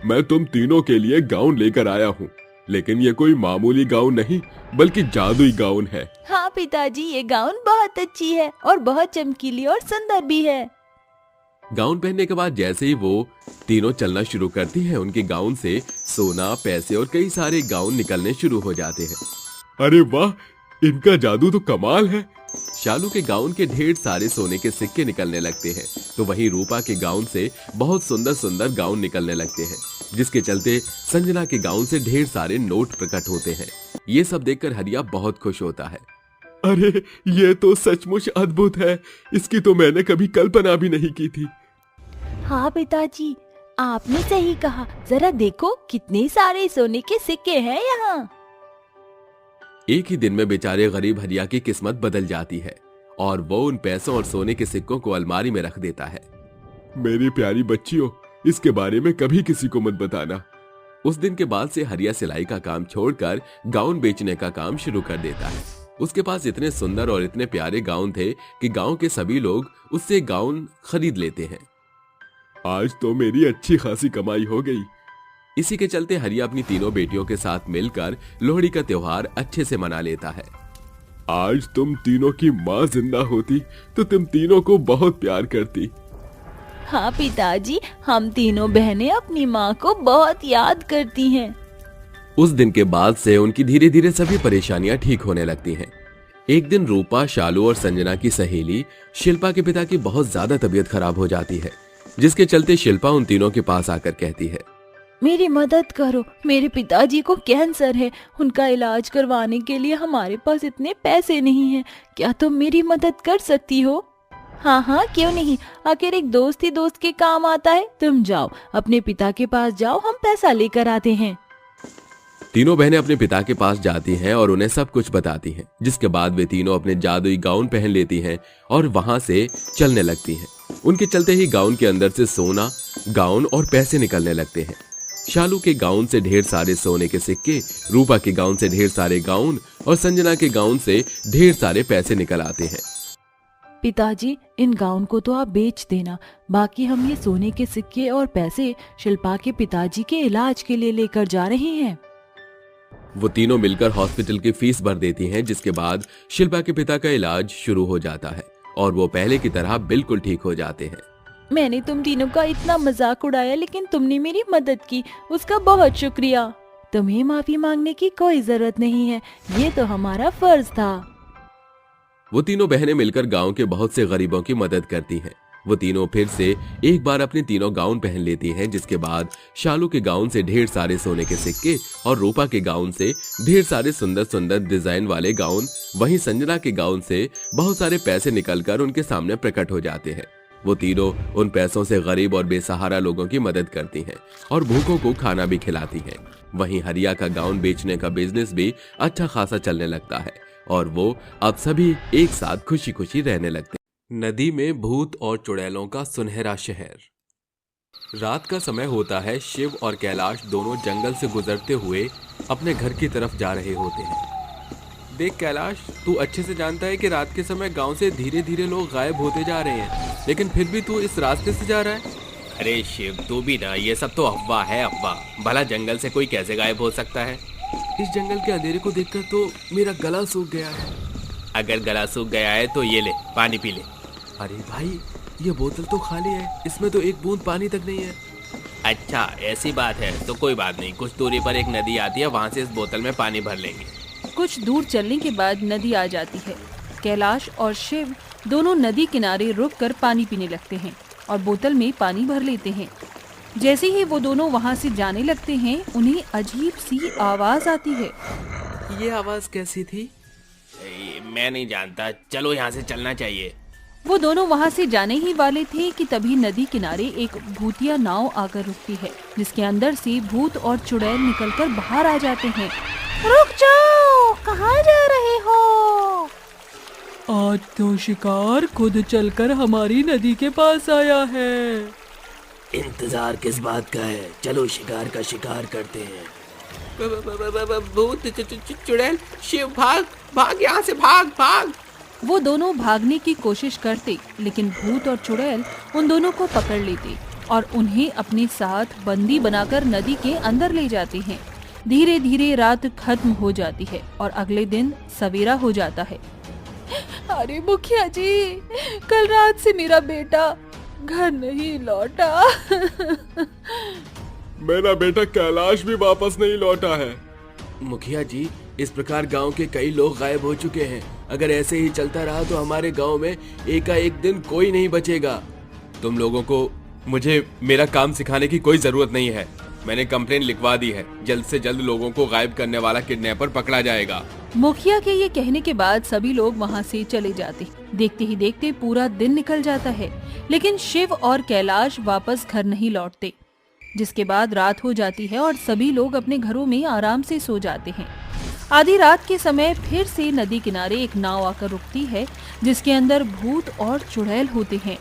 मैं तुम तीनों के लिए गाउन लेकर आया हूँ। लेकिन ये कोई मामूली गाउन नहीं बल्कि जादुई गाउन है।
हाँ पिताजी, ये गाउन बहुत अच्छी है और बहुत चमकीली और सुंदर भी है।
गाउन पहनने के बाद जैसे ही वो तीनों चलना शुरू करती हैं, उनके गाउन से सोना, पैसे और कई सारे गाउन निकलने शुरू हो जाते हैं।
अरे वाह, इनका जादू तो कमाल है।
शालू के गाउन के ढेर सारे सोने के सिक्के निकलने लगते हैं, तो वहीं रूपा के गाउन से बहुत सुंदर सुंदर गाउन निकलने लगते हैं, जिसके चलते संजना के गाउन से ढेर सारे नोट प्रकट होते हैं। ये सब देखकर हरिया बहुत खुश होता है।
अरे, ये तो सचमुच अद्भुत है। इसकी तो मैंने कभी कल्पना भी नहीं की थी।
हाँ पिताजी, आपने सही कहा। जरा देखो कितने सारे सोने के सिक्के हैं यहाँ।
एक ही दिन में बेचारे गरीब हरिया की किस्मत बदल जाती है और वो उन पैसों और सोने के सिक्कों को अलमारी में रख देता है।
मेरी प्यारी बच्चियों, इसके बारे में कभी किसी को मत बताना।
उस दिन के बाद से हरिया सिलाई का काम छोड़कर गाउन बेचने का काम शुरू कर देता है। उसके पास इतने सुंदर और इतने प्यारे गाउन थे कि गांव के सभी लोग उससे गाउन खरीद लेते हैं।
आज तो मेरी अच्छी खासी कमाई हो गई।
इसी के चलते हरिया अपनी तीनों बेटियों के साथ मिलकर लोहड़ी का त्योहार अच्छे से मना लेता है।
आज तुम तीनों की माँ जिंदा होती तो तुम तीनों को बहुत प्यार करती।
हाँ पिताजी, हम तीनों बहनें अपनी माँ को बहुत याद करती हैं।
उस दिन के बाद से उनकी धीरे धीरे सभी परेशानियां ठीक होने लगती हैं। एक दिन रूपा, शालू और संजना की सहेली शिल्पा के पिता की बहुत ज्यादा तबीयत खराब हो जाती है, जिसके चलते शिल्पा उन तीनों के पास आकर कहती है,
मेरी मदद करो, मेरे पिताजी को कैंसर है। उनका इलाज करवाने के लिए हमारे पास इतने पैसे नहीं हैं। क्या तुम मेरी मदद कर सकती हो? हाँ हाँ, क्यों नहीं। आखिर एक दोस्त ही दोस्त के काम आता है। तुम जाओ, अपने पिता के पास जाओ, हम पैसा लेकर आते हैं।
तीनों बहनें अपने पिता के पास जाती हैं और उन्हें सब कुछ बताती हैं, जिसके बाद वे तीनों अपने जादुई गाउन पहन लेती हैं और वहां से चलने लगती हैं। उनके चलते ही गाउन के अंदर से सोना, गाउन और पैसे निकलने लगते हैं। शालू के गाउन से ढेर सारे सोने के सिक्के, रूपा के गाउन से ढेर सारे गाउन और संजना के गाउन से ढेर सारे पैसे निकल आते हैं।
पिताजी, इन गाउन को तो आप बेच देना। बाकी हम ये सोने के सिक्के और पैसे शिल्पा के पिताजी के इलाज के लिए लेकर जा रहे हैं।
वो तीनों मिलकर हॉस्पिटल की फीस भर देती हैं, जिसके बाद शिल्पा के पिता का इलाज शुरू हो जाता है और वो पहले की तरह बिल्कुल ठीक हो जाते हैं।
मैंने तुम तीनों का इतना मजाक उड़ाया, लेकिन तुमने मेरी मदद की, उसका बहुत शुक्रिया। तुम्हें माफी मांगने की कोई जरूरत नहीं है, ये तो हमारा फर्ज था।
वो तीनों बहनें मिलकर गांव के बहुत से गरीबों की मदद करती हैं। वो तीनों फिर से एक बार अपने तीनों गाउन पहन लेती हैं, जिसके बाद शालू के गाउन से ढेर सारे सोने के सिक्के और रूपा के गाउन से ढेर सारे सुंदर सुंदर डिजाइन वाले गाउन, वहीं संजना के गाउन से बहुत सारे पैसे निकलकर उनके सामने प्रकट हो जाते हैं। वो तीनों उन पैसों से गरीब और बेसहारा लोगों की मदद करती हैं और भूखों को खाना भी खिलाती हैं। वहीं हरिया का गाउन बेचने का बिजनेस भी अच्छा खासा चलने लगता है और वो अब सभी एक साथ खुशी खुशी रहने लगते हैं। नदी में भूत और चुड़ैलों का सुनहरा शहर। रात का समय होता है। शिव और कैलाश दोनों जंगल से गुजरते हुए अपने घर की तरफ जा रहे होते हैं। देख कैलाश, तू अच्छे से जानता है कि रात के समय गांव से धीरे धीरे लोग गायब होते जा रहे हैं, लेकिन फिर भी तू इस रास्ते से जा रहा है।
अरे शिव, तू भी ना, ये सब तो अफवाह है, अफवाह। भला जंगल से कोई कैसे गायब हो सकता है?
इस जंगल के अंधेरे को देखकर तो मेरा गला सूख गया है।
अगर गला सूख गया है तो ये ले, पानी पी ले।
अरे भाई, ये बोतल तो खाली है, इसमें तो एक बूंद पानी तक नहीं है।
अच्छा ऐसी बात है तो कोई बात नहीं, कुछ दूरी पर एक नदी आती है, वहाँ से इस बोतल में पानी भर लेंगे।
कुछ दूर चलने के बाद नदी आ जाती है। कैलाश और शिव दोनों नदी किनारे रुककर पानी पीने लगते हैं और बोतल में पानी भर लेते हैं। जैसे ही वो दोनों वहाँ से जाने लगते हैं, उन्हें अजीब सी आवाज आती है।
ये आवाज कैसी थी?
मैं नहीं जानता, चलो यहाँ से चलना चाहिए।
वो दोनों वहाँ से जाने ही वाले थे कि तभी नदी किनारे एक भूतिया नाव आकर रुकती है, जिसके अंदर से भूत और चुड़ैल निकलकर बाहर आ जाते हैं। रुक जाओ, कहाँ जा रहे हो?
आज तो शिकार खुद चलकर हमारी नदी के पास आया है।
इंतजार किस बात का है, चलो शिकार का शिकार करते हैं। भूत चुड़ैल, शिव भाग भाग, यहाँ से भाग भाग।
वो दोनों भागने की कोशिश करते, लेकिन भूत और चुड़ैल उन दोनों को पकड़ लेते और उन्हें अपने साथ बंदी बनाकर नदी के अंदर ले जाते हैं। धीरे धीरे रात खत्म हो जाती है और अगले दिन सवेरा हो जाता है। अरे मुखिया जी, कल रात से मेरा बेटा घर नहीं लौटा।
मेरा बेटा कैलाश भी वापस नहीं लौटा है।
मुखिया जी, इस प्रकार गांव के कई लोग गायब हो चुके हैं। अगर ऐसे ही चलता रहा तो हमारे गांव में एकाएक दिन कोई नहीं बचेगा। तुम लोगों को मुझे मेरा काम सिखाने की कोई जरूरत नहीं है। मैंने कंप्लेन लिखवा दी है, जल्द से जल्द लोगों को गायब करने वाला किडनैपर पकड़ा जाएगा।
मुखिया के ये कहने के बाद सभी लोग वहाँ से चले जाते। देखते ही देखते पूरा दिन निकल जाता है, लेकिन शिव और कैलाश वापस घर नहीं लौटते। जिसके बाद रात हो जाती है और सभी लोग अपने घरों में आराम से सो जाते हैं। आधी रात के समय फिर से नदी किनारे एक नाव आकर रुकती है, जिसके अंदर भूत और चुड़ैल होते हैं।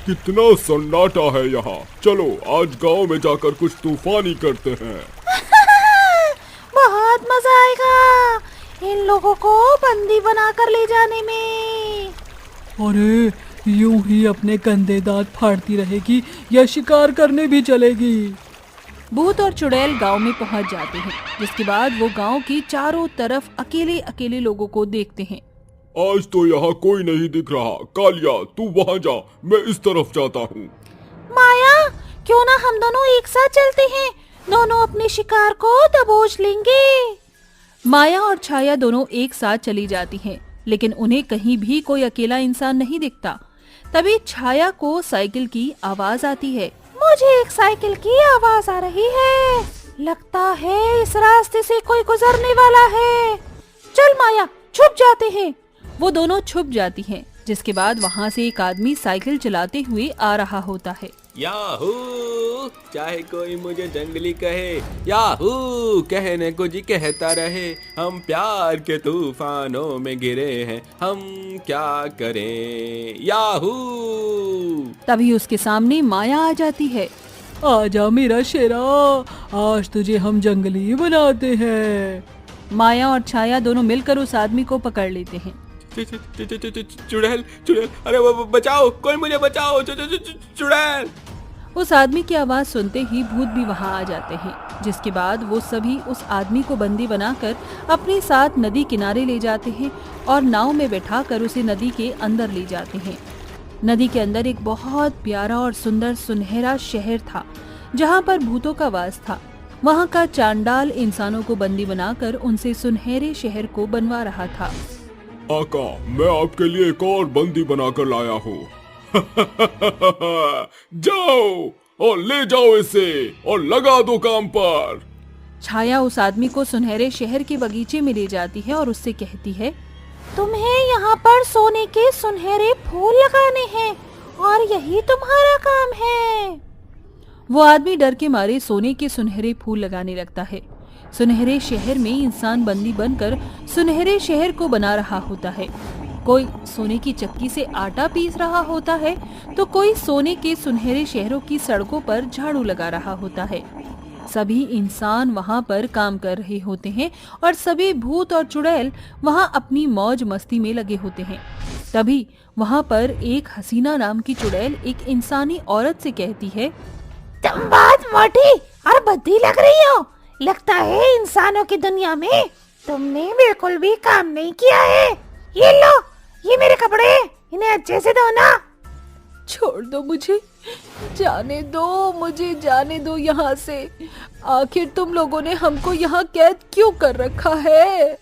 कितना सन्नाटा है यहाँ, चलो आज गांव में जाकर कुछ तूफानी करते हैं।
बहुत मजा आएगा इन लोगों को बंदी बनाकर ले जाने में।
अरे यूं ही अपने कंधे दांत फाड़ती रहेगी या शिकार करने भी चलेगी।
भूत और चुड़ैल गांव में पहुंच जाते हैं, जिसके बाद वो गांव के चारों तरफ अकेले अकेले लोगों को देखते हैं।
आज तो यहाँ कोई नहीं दिख रहा। कालिया तू वहाँ जा, मैं इस तरफ जाता हूँ।
माया, क्यों ना हम दोनों एक साथ चलते हैं, दोनों अपने शिकार को दबोच लेंगे। माया और छाया दोनों एक साथ चली जाती हैं, लेकिन उन्हें कहीं भी कोई अकेला इंसान नहीं दिखता। तभी छाया को साइकिल की आवाज आती है। मुझे एक साइकिल की आवाज आ रही है, लगता है इस रास्ते से कोई गुजरने वाला है। चल माया, छुप जाते हैं। वो दोनों छुप जाती हैं, जिसके बाद वहाँ से एक आदमी साइकिल चलाते हुए आ रहा होता है।
याहू, चाहे कोई मुझे जंगली कहे, याहू कहने को जी कहता रहे। हम प्यार के तूफानों में गिरे हैं, हम क्या करें, याहू।
तभी उसके सामने माया आ जाती है।
आजा मेरा शेरा, आज तुझे हम जंगली बनाते हैं।
माया और छाया दोनों मिलकर उस आदमी को पकड़ लेते हैं।
चुड़ैल, चुड़ैल, अरे बचाओ, कोई मुझे बचाओ, चुड़ैल।
उस आदमी की आवाज सुनते ही भूत भी वहां आ जाते हैं, जिसके बाद वो सभी उस आदमी को बंदी बनाकर अपने साथ नदी किनारे ले जाते हैं और नाव में बैठाकर उसे नदी के अंदर ले जाते हैं। नदी के अंदर एक बहुत प्यारा और सुंदर सुनहरा शहर था, जहाँ पर भूतों का वास था। वहाँ का चांडाल इंसानों को बंदी बनाकर उनसे सुनहरे शहर को बनवा रहा था।
आका, मैं आपके लिए एक और बंदी बनाकर लाया हूँ। जाओ और ले जाओ इसे और लगा दो काम पर।
छाया उस आदमी को सुनहरे शहर के बगीचे में ले जाती है और उससे कहती है, तुम्हें यहाँ पर सोने के सुनहरे फूल लगाने हैं और यही तुम्हारा काम है। वो आदमी डर के मारे सोने के सुनहरे फूल लगाने लगता है। सुनहरे शहर में इंसान बंदी बनकर सुनहरे शहर को बना रहा होता है। कोई सोने की चक्की से आटा पीस रहा होता है, तो कोई सोने के सुनहरे शहरों की सड़कों पर झाड़ू लगा रहा होता है। सभी इंसान वहाँ पर काम कर रहे होते हैं और सभी भूत और चुड़ैल वहाँ अपनी मौज मस्ती में लगे होते हैं। तभी वहाँ पर एक हसीना नाम की चुड़ैल एक इंसानी औरत से कहती है, तुम बहुत मोटी और भद्दी लग रही हो, लगता है इंसानों की दुनिया में
तुमने बिल्कुल भी काम नहीं किया है। ये लो, ये मेरे कपड़े हैं, इन्हें अच्छे से धोना।
छोड़ दो मुझे, जाने दो, मुझे जाने दो यहाँ से। आखिर तुम लोगों ने हमको यहाँ कैद क्यों कर रखा है?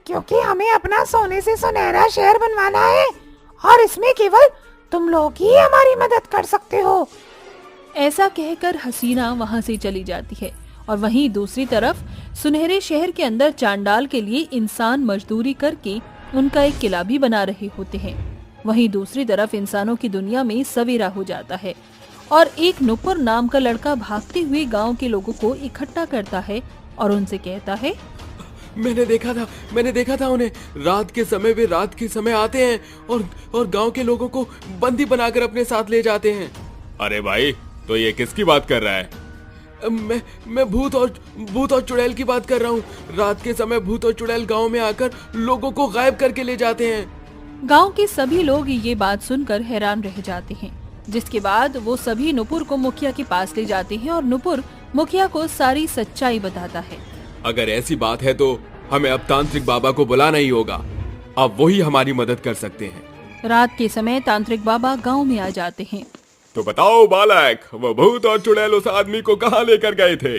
क्योंकि हमें अपना सोने से सुनहरा शहर बनवाना है और इसमें केवल तुम लोग ही हमारी मदद कर सकते हो।
ऐसा कहकर हसीना वहाँ से चली जाती है और वहीं दूसरी तरफ सुनहरे शहर के अंदर चांडाल के लिए इंसान मजदूरी करके उनका एक किला भी बना रहे होते हैं। वहीं दूसरी तरफ इंसानों की दुनिया में सवेरा हो जाता है और एक नुपुर नाम का लड़का भागते हुए गांव के लोगों को इकट्ठा करता है और उनसे कहता है,
मैंने देखा था उन्हें। रात के समय वे रात के समय आते हैं और गांव के लोगों को बंदी बनाकर अपने साथ ले जाते हैं।
अरे भाई, तो ये किसकी बात कर रहा है?
मैं भूत और चुड़ैल की बात कर रहा हूँ। रात के समय भूत और चुड़ैल गांव में आकर लोगों को गायब करके ले जाते हैं।
गांव के सभी लोग ये बात सुनकर हैरान रह जाते हैं, जिसके बाद वो सभी नुपुर को मुखिया के पास ले जाते हैं और नुपुर मुखिया को सारी सच्चाई बताता है।
अगर ऐसी बात है तो हमें अब तांत्रिक बाबा को बुलाना ही होगा। अब वही हमारी मदद कर सकते हैं।
रात के समय तांत्रिक बाबा गांव में आ जाते हैं।
तो बताओ बालक, वो भूत और चुड़ैल उस आदमी को कहाँ लेकर गए थे?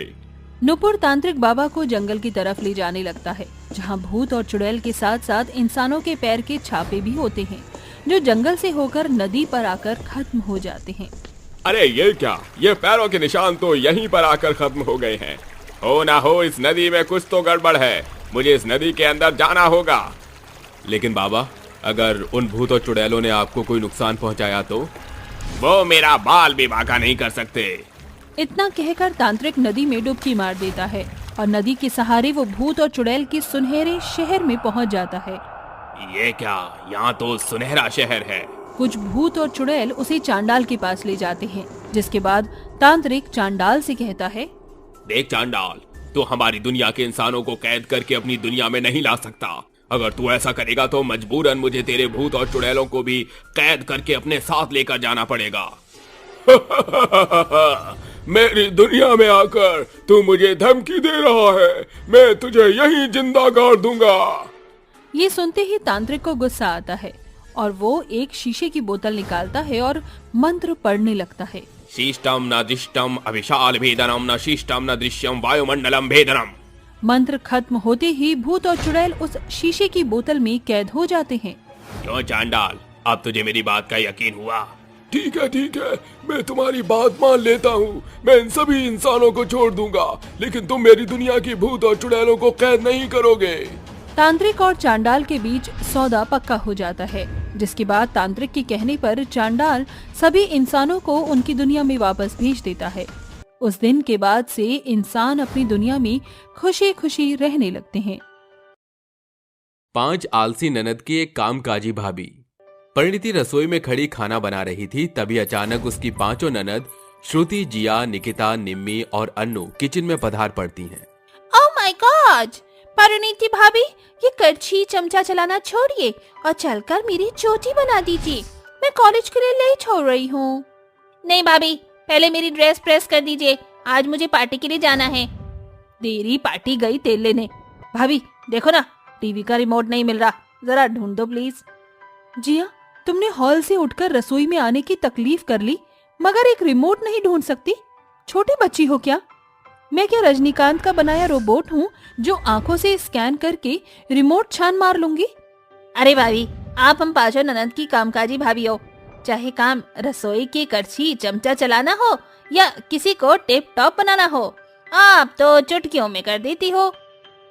नुपुर तांत्रिक बाबा को जंगल की तरफ ले जाने लगता है, जहां भूत और चुड़ैल के साथ साथ इंसानों के पैर के छापे भी होते हैं, जो जंगल से होकर नदी पर आकर खत्म हो जाते हैं।
अरे ये क्या, ये पैरों के निशान तो यहीं पर आकर खत्म हो गए हैं। हो ना हो इस नदी में कुछ तो गड़बड़ है, मुझे इस नदी के अंदर जाना होगा।
लेकिन बाबा, अगर उन भूत और चुड़ैलों ने आपको कोई नुकसान पहुंचाया तो?
वो मेरा बाल भी बांका नहीं कर सकते।
इतना कहकर तांत्रिक नदी में डुबकी मार देता है और नदी के सहारे वो भूत और चुड़ैल के सुनहरे शहर में पहुंच जाता है।
ये क्या, यहाँ तो सुनहरा शहर है।
कुछ भूत और चुड़ैल उसे चांडाल के पास ले जाते हैं, जिसके बाद तांत्रिक चांडाल से कहता है,
देख चांडाल, तू हमारी दुनिया के इंसानों को कैद करके अपनी दुनिया में नहीं ला सकता। अगर तू ऐसा करेगा तो मजबूरन मुझे तेरे भूत और चुड़ैलों को भी कैद करके अपने साथ लेकर जाना पड़ेगा। मेरी दुनिया में आकर तू मुझे धमकी दे रहा है, मैं तुझे यहीं जिंदा गाड़ दूंगा।
ये सुनते ही तांत्रिक को गुस्सा आता है और वो एक शीशे की बोतल निकालता है और मंत्र पढ़ने लगता है।
शिष्टम न दृष्टम अभिशाल भेदनम न शिष्टम न दृश्यम वायुमंडलम भेदनम।
मंत्र खत्म होते ही भूत और चुड़ैल उस शीशे की बोतल में कैद हो जाते हैं।
क्यों चांडाल, अब तुझे मेरी बात का यकीन हुआ?
ठीक है, मैं तुम्हारी बात मान लेता हूँ। मैं इन सभी इंसानों को छोड़ दूंगा, लेकिन तुम मेरी दुनिया की भूत और चुड़ैलों को कैद नहीं करोगे।
तांत्रिक और चांडाल के बीच सौदा पक्का हो जाता है, जिसके बाद तांत्रिक के कहने पर चांडाल सभी इंसानों को उनकी दुनिया में वापस भेज देता है। उस दिन के बाद से इंसान अपनी दुनिया में खुशी खुशी रहने लगते हैं।
5 आलसी ननद की एक कामकाजी भाभी। परिणीति रसोई में खड़ी खाना बना रही थी, तभी अचानक उसकी 5 ननद श्रुति, जिया, निकिता, निम्मी और अन्नू किचन में पधार पड़ती हैं।
ओह माय गॉड, परिणीति भाभी, ये करछी चमचा चलाना छोड़िए और चलकर मेरी चोटी बना दीजिए। मैं कॉलेज के लिए लेट हो रही हूँ। नहीं भाभी, पहले मेरी ड्रेस प्रेस कर दीजिए, आज मुझे पार्टी के लिए जाना है। देरी पार्टी गई तेल लेने। भाभी देखो ना, टीवी का रिमोट नहीं मिल रहा, जरा ढूंढ दो प्लीज।
जिया, तुमने हॉल से उठकर रसोई में आने की तकलीफ कर ली, मगर एक रिमोट नहीं ढूंढ सकती? छोटी बच्ची हो क्या? मैं क्या रजनीकांत का बनाया रोबोट हूँ जो आंखों से स्कैन करके रिमोट छान मार लूंगी?
अरे भाभी, आप हम 5 ननद की कामकाजी भाभी हो, चाहे काम रसोई की करछी चमचा चलाना हो या किसी को टिप टॉप बनाना हो, आप तो चुटकियों में कर देती हो।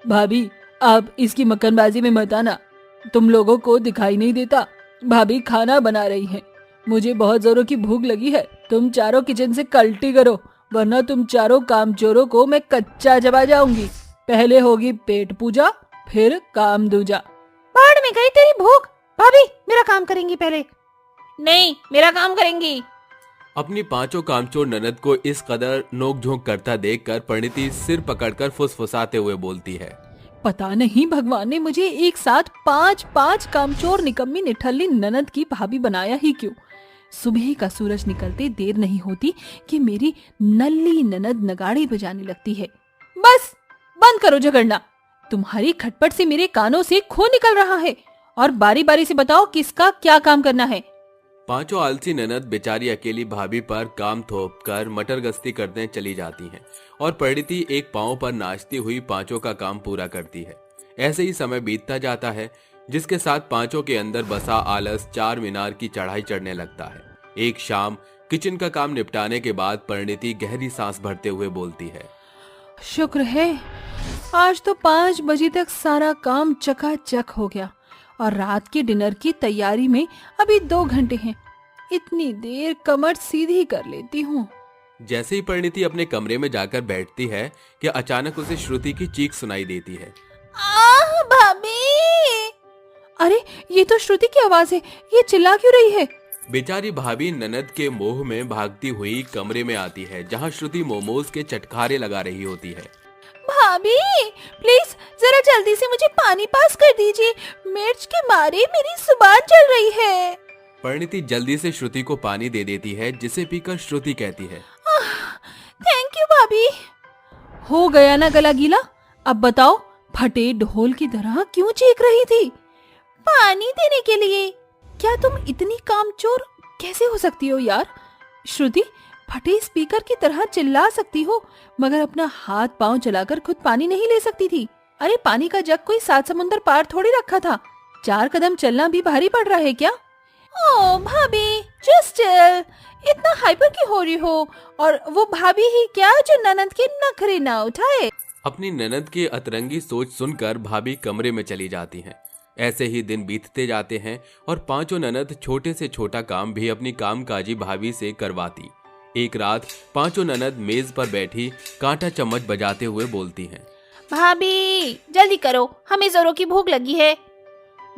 भाभी, आप इसकी मक्खनबाजी में मत आना, तुम लोगों को दिखाई नहीं देता। भाभी खाना बना रही हैं, मुझे बहुत जोरों की भूख लगी है। तुम चारों किचन से कल्टी करो, वरना तुम चारों कामचोरों को मैं कच्चा चबा जाऊंगी। पहले होगी पेट पूजा, फिर काम दूजा।
बाढ़ में गई तेरी भूख। भाभी, मेरा काम करेंगी पहले। नहीं, मेरा काम करेंगी।
अपनी 5 कामचोर ननद को इस कदर नोक-झोंक करता देखकर परिणीति सिर पकड़कर फुसफुसाते हुए बोलती है,
पता नहीं भगवान ने मुझे एक साथ 5 कामचोर निकम्मी निठल्ली ननद की भाभी बनाया ही क्यों? सुबह का सूरज निकलते देर नहीं होती कि मेरी नल्ली ननद नगाड़े बजाने लगती है। बस बंद करो झगड़ना, तुम्हारी खटपट से मेरे कानों से खून निकल रहा है। और बारी बारी से बताओ किसका क्या काम करना है।
पांचों आलसी ननद बेचारी अकेली भाभी पर काम थोप कर मटर गश्ती करने चली जाती हैं और परिणीति एक पांव पर नाचती हुई पांचों का काम पूरा करती है। ऐसे ही समय बीतता जाता है, जिसके साथ पांचों के अंदर बसा आलस चार मीनार की चढ़ाई चढ़ने लगता है। एक शाम किचन का काम निपटाने के बाद परिणीति गहरी सांस भरते हुए बोलती है,
शुक्र है आज तो 5 बजे तक सारा काम चकाचक हो गया और रात के डिनर की तैयारी में अभी 2 घंटे हैं। इतनी देर कमर सीधी कर लेती हूँ।
जैसे ही परिणीति अपने कमरे में जाकर बैठती है कि अचानक उसे श्रुति की चीख सुनाई देती है।
आह भाभी!
अरे ये तो श्रुति की आवाज है, ये चिल्ला क्यों रही है?
बेचारी भाभी ननद के मोह में भागती हुई कमरे में आती है, जहाँ श्रुति मोमोज के चटखारे लगा रही होती है।
भाभी प्लीज जरा जल्दी से मुझे पानी पास कर दीजिए, मिर्च के मारे मेरी जुबान जल रही है।
परिणीति जल्दी से श्रुति को पानी दे देती है, जिसे पीकर श्रुति कहती है,
थैंक यू भाभी।
हो गया ना गला गीला? अब बताओ फटे ढोल की तरह क्यों चीख रही थी?
पानी देने के लिए।
क्या तुम इतनी कामचोर कैसे हो सकती हो यार? श्रुति, फटे स्पीकर की तरह चिल्ला सकती हो मगर अपना हाथ पांव चलाकर खुद पानी नहीं ले सकती थी। अरे पानी का जग कोई 7 समुंदर पार थोड़ी रखा था। 4 कदम चलना भी भारी पड़ रहा है क्या?
ओ भाभी जस्ट इतना हाइपर क्यों हो रही हो? और वो भाभी ही क्या जो ननद के नखरे ना उठाए।
अपनी ननद की अतरंगी सोच सुनकर भाभी कमरे में चली जाती हैं। ऐसे ही दिन बीतते जाते हैं और पांचों ननद छोटे से छोटा काम भी अपनी कामकाजी भाभी से करवाती। एक रात पांचों ननद मेज पर बैठी कांटा चम्मच बजाते हुए बोलती हैं,
भाभी जल्दी करो, हमें जोरों की भूख लगी है।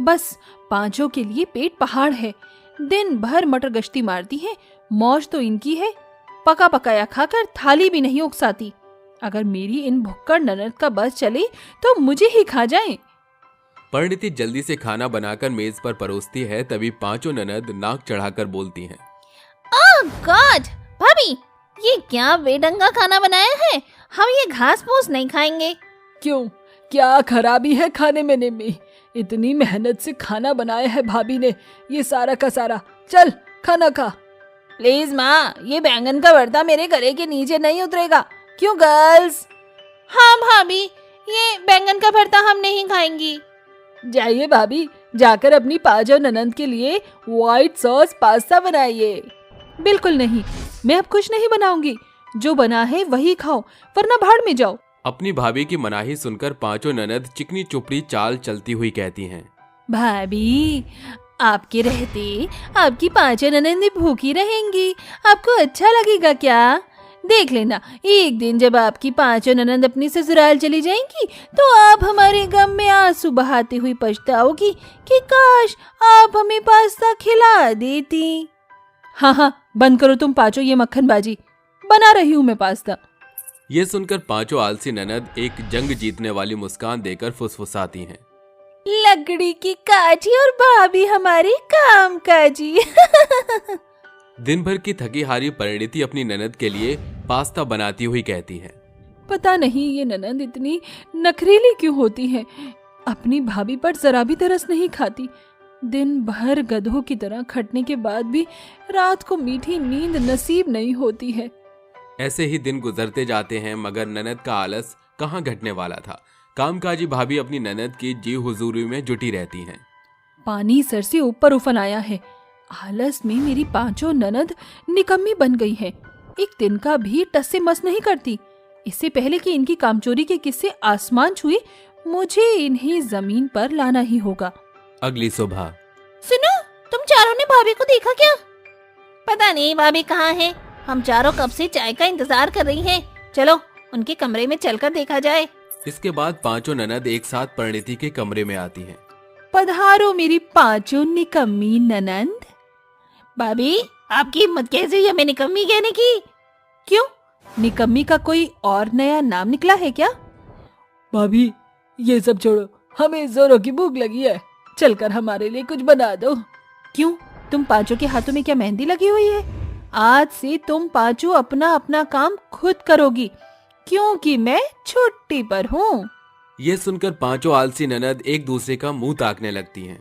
बस पांचों के लिए पेट पहाड़ है। दिन भर मटर गश्ती मारती हैं। मौज तो इनकी है, पका पकाया खाकर थाली भी नहीं उकसाती। अगर मेरी इन भुक्कड़ ननद का बस चले तो मुझे ही खा जाएं।
परिणीति जल्दी से खाना बनाकर मेज पर परोसती है, तभी पांचों ननद नाक चढ़ाकर बोलती हैं,
ओह गॉड भाभी ये क्या बेढंगा खाना बनाया है, हम ये घास फूस नहीं खाएंगे।
क्यों, क्या खराबी है खाने में? इतनी मेहनत से खाना बनाया है भाभी ने, ये सारा का सारा। चल खाना खा।
प्लीज माँ, ये बैंगन का भरता मेरे गले के नीचे नहीं उतरेगा। क्यों गर्ल्स? हाँ भाभी, ये बैंगन का भरता हम नहीं खाएंगी।
जाइए भाभी, जाकर अपनी पांचों ननद के लिए व्हाइट सॉस पास्ता बनाइए।
बिल्कुल नहीं, मैं अब कुछ नहीं बनाऊंगी। जो बना है वही खाओ, वरना भाड़ में जाओ।
अपनी भाभी की मनाही सुनकर पांचों ननद चिकनी चुपड़ी चाल चलती हुई कहती हैं,
भाभी आपके रहते आपकी पांचों ननद भूखी रहेंगी, आपको अच्छा लगेगा क्या? देख लेना, एक दिन जब आपकी पांचों ननद अपनी ससुराल चली जाएंगी तो आप हमारे गम में आंसू बहाते हुए पछताओगी कि काश आप हमें पास्ता खिला देती।
हाँ, बंद करो तुम पांचों ये मक्खनबाजी। बना रही हूँ मैं पास्ता।
ये सुनकर पांचों आलसी ननद एक जंग जीतने वाली मुस्कान देकर फुसफुसाती हैं,
लकड़ी की काठी और भाभी हमारी काम काजी।
दिन भर की थकी हारी परिणीति अपनी ननद के लिए पास्ता बनाती हुई कहती है,
पता नहीं ये ननद इतनी नखरीली क्यों होती है। अपनी भाभी पर जरा भी तरस नहीं खाती। दिन भर गधों की तरह खटने के बाद भी रात को मीठी नींद नसीब नहीं होती है।
ऐसे ही दिन गुजरते जाते हैं, मगर ननद का आलस कहाँ घटने वाला था। कामकाजी भाभी अपनी ननद की जी हुजूरी में जुटी रहती हैं।
पानी सर से ऊपर उफन आया है। आलस में मेरी पांचों ननद निकम्मी बन गई हैं। एक दिन का भी टस से मस नहीं करती। इससे पहले कि इनकी कामचोरी के किस्से आसमान छुए, मुझे इन्हें जमीन पर लाना ही होगा।
अगली सुबह,
सुनो, तुम चारों ने भाभी को देखा क्या? पता नहीं भाभी कहाँ है। हम चारों कब से चाय का इंतजार कर रही हैं। चलो उनके कमरे में चलकर देखा जाए।
इसके बाद पांचों ननद एक साथ परिणीति के कमरे में आती हैं।
पधारो मेरी पांचों निकम्मी ननद।
भाभी आपकी हिम्मत कैसे हुई हमें निकम्मी कहने की?
क्यों, निकम्मी का कोई और नया नाम निकला है क्या?
भाभी ये सब छोड़ो, हमें जोरों की भूख लगी है। चलकर हमारे लिए कुछ बना दो।
क्यों, तुम पांचों के हाथों में क्या मेहंदी लगी हुई है? आज से तुम पांचों अपना अपना काम खुद करोगी, क्योंकि मैं छुट्टी पर हूँ।
ये सुनकर पांचों आलसी ननद एक दूसरे का मुंह ताकने लगती हैं।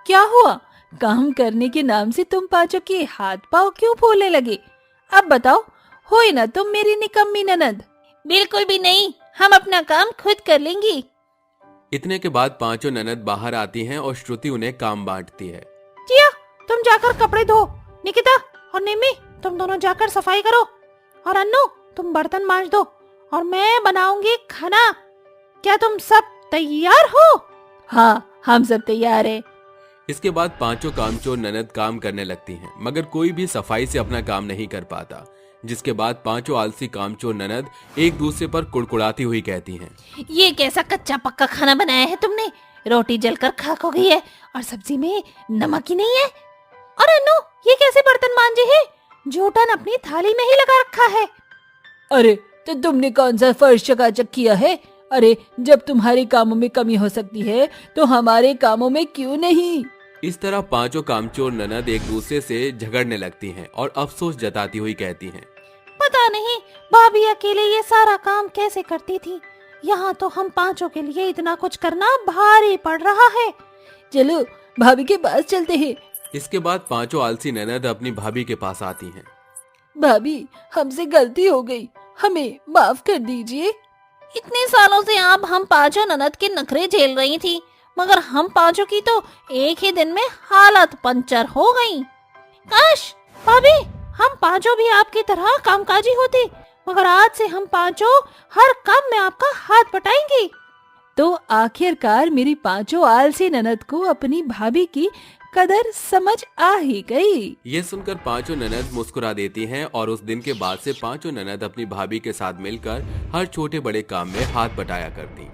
क्या हुआ? काम करने के नाम से तुम पांचों के हाथ पांव क्यों फूलने लगे? अब बताओ, होई ना तुम मेरी निकम्मी ननद?
बिल्कुल भी नहीं, हम अपना काम खुद कर लेंगी।
इतने के बाद पांचों ननद बाहर आती हैं और श्रुति उन्हें काम बांटती है।
जिया, तुम जाकर कपड़े धो। निकिता और निम्मी, तुम दोनों जाकर सफाई करो। और अन्नू, तुम बर्तन मांज दो और मैं बनाऊंगी खाना। क्या तुम सब तैयार हो?
हाँ, हम सब तैयार हैं।
इसके बाद पांचों कामचोर ननद काम करने लगती हैं, मगर कोई भी सफाई से अपना काम नहीं कर पाता। जिसके बाद पांचों आलसी कामचोर ननद एक दूसरे पर कुड़कुड़ाती हुई कहती हैं,
ये कैसा कच्चा पक्का खाना बनाया है तुमने? रोटी जलकर खाक हो गई है और सब्जी में नमक ही नहीं है। और अन्नू, ये कैसे बर्तन मांजे हैं? जूठन अपनी थाली में ही लगा रखा है।
अरे तो तुमने कौन सा फर्श चकाचक किया है? अरे जब तुम्हारे कामों में कमी हो सकती है तो हमारे कामों में क्यों नहीं?
इस तरह पांचों कामचोर ननद एक दूसरे से झगड़ने लगती हैं और अफसोस जताती हुई कहती हैं,
पता नहीं भाभी अकेले ये सारा काम कैसे करती थी। यहाँ तो हम पांचों के लिए इतना कुछ करना भारी पड़ रहा है।
चलो भाभी के पास चलते हैं।
इसके बाद पांचों आलसी ननद अपनी भाभी के पास आती हैं।
भाभी, हमसे गलती हो गई, हमें माफ कर दीजिए।
इतने सालों से आप हम पांचों ननद के नखरे झेल रही थी, मगर हम पांचों की तो एक ही दिन में हालत पंचर हो गई। काश भाभी, हम पांचों भी आपकी तरह कामकाजी होते, मगर आज से हम पांचों हर काम में आपका हाथ बटाएंगे।
तो आखिरकार मेरी पांचों आलसी ननद को अपनी भाभी की कदर समझ आ ही गई।
ये सुनकर पांचों ननद मुस्कुरा देती हैं और उस दिन के बाद से पांचों ननद अपनी भाभी के साथ मिलकर हर छोटे बड़े काम में हाथ बटाया करती।